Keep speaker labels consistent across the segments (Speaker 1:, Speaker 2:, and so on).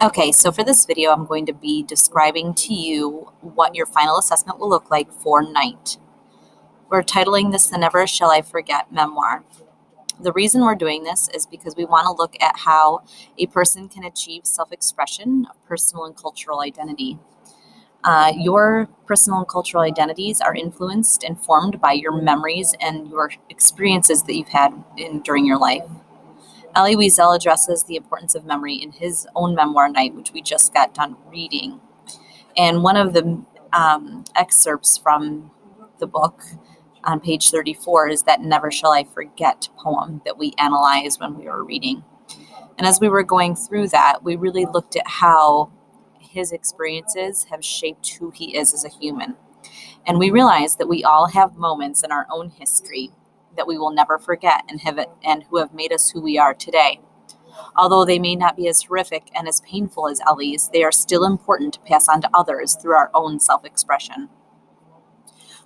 Speaker 1: Okay, so for this video, I'm going to be describing to you what your final assessment will look like for night. We're titling this The Never Shall I Forget Memoir. The reason we're doing this is because we want to look at how a person can achieve self-expression of personal and cultural identity. Your personal and cultural identities are influenced and formed by your memories and your experiences that you've had during your life. Elie Wiesel addresses the importance of memory in his own memoir, Night, which we just got done reading. And one of the excerpts from the book on page 34 is that Never Shall I Forget poem that we analyzed when we were reading. And as we were going through that, we really looked at how his experiences have shaped who he is as a human. And we realized that we all have moments in our own history that we will never forget and who have made us who we are today. Although they may not be as horrific and as painful as Elie's, they are still important to pass on to others through our own self-expression.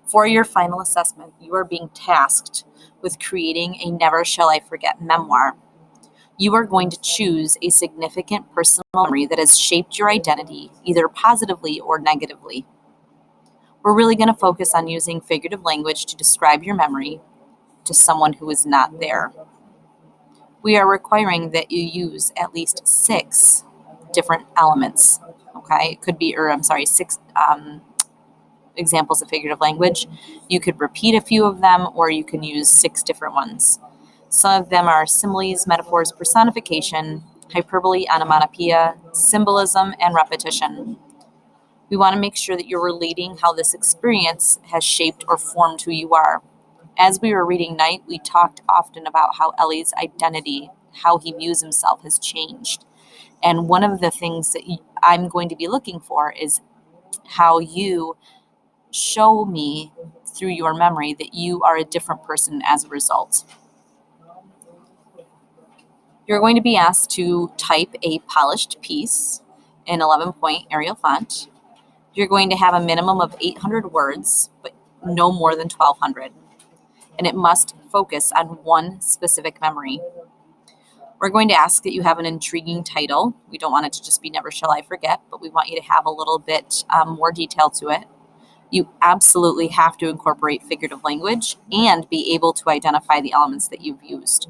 Speaker 1: For your final assessment, you are being tasked with creating a Never Shall I Forget memoir. You are going to choose a significant personal memory that has shaped your identity, either positively or negatively. We're really going to focus on using figurative language to describe your memory to someone who is not there. We are requiring that you use at least 6 different elements. Okay, it could be, six examples of figurative language. You could repeat a few of them, or you can use 6 different ones. Some of them are similes, metaphors, personification, hyperbole, onomatopoeia, symbolism, and repetition. We want to make sure that you're relating how this experience has shaped or formed who you are. As we were reading Night, we talked often about how Elie's identity, how he views himself, has changed. And one of the things that I'm going to be looking for is how you show me through your memory that you are a different person as a result. You're going to be asked to type a polished piece in 11-point Arial font. You're going to have a minimum of 800 words, but no more than 1,200. And it must focus on one specific memory. We're going to ask that you have an intriguing title. We don't want it to just be Never Shall I Forget, but we want you to have a little bit more detail to it. You absolutely have to incorporate figurative language and be able to identify the elements that you've used.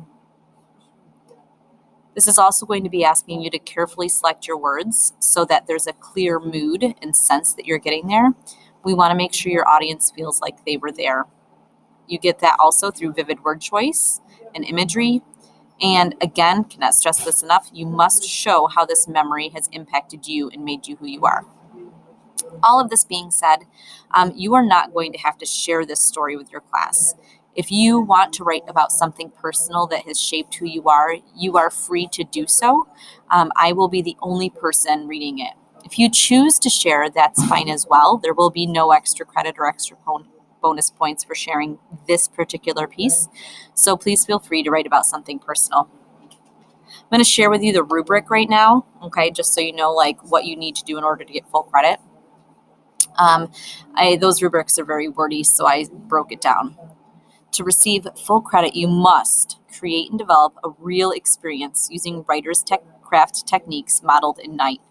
Speaker 1: This is also going to be asking you to carefully select your words so that there's a clear mood and sense that you're getting there. We want to make sure your audience feels like they were there. You get that also through vivid word choice and imagery. And again, cannot stress this enough, you must show how this memory has impacted you and made you who you are. All of this being said, you are not going to have to share this story with your class. If you want to write about something personal that has shaped who you are free to do so. I will be the only person reading it. If you choose to share, that's fine as well. There will be no extra credit or extra bonus points for sharing this particular piece. So please feel free to write about something personal. I'm going to share with you the rubric right now, okay, just so you know like what you need to do in order to get full credit. Those rubrics are very wordy, so I broke it down. To receive full credit, you must create and develop a real experience using writer's craft techniques modeled in Night.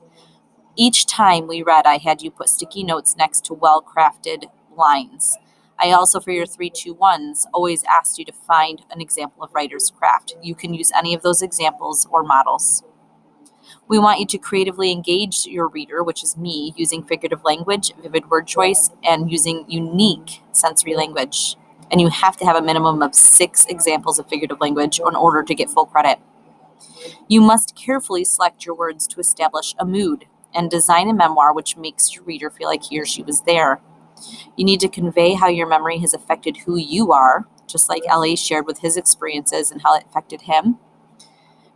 Speaker 1: Each time we read, I had you put sticky notes next to well-crafted lines. I also, for your 3-2-1s, always asked you to find an example of writer's craft. You can use any of those examples or models. We want you to creatively engage your reader, which is me, using figurative language, vivid word choice, and using unique sensory language. And you have to have a minimum of 6 examples of figurative language in order to get full credit. You must carefully select your words to establish a mood and design a memoir which makes your reader feel like he or she was there. You need to convey how your memory has affected who you are, just like Elie shared with his experiences and how it affected him.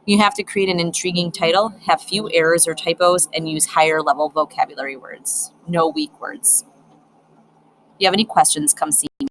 Speaker 1: You have to create an intriguing title, have few errors or typos, and use higher level vocabulary words. No weak words. If you have any questions, come see me.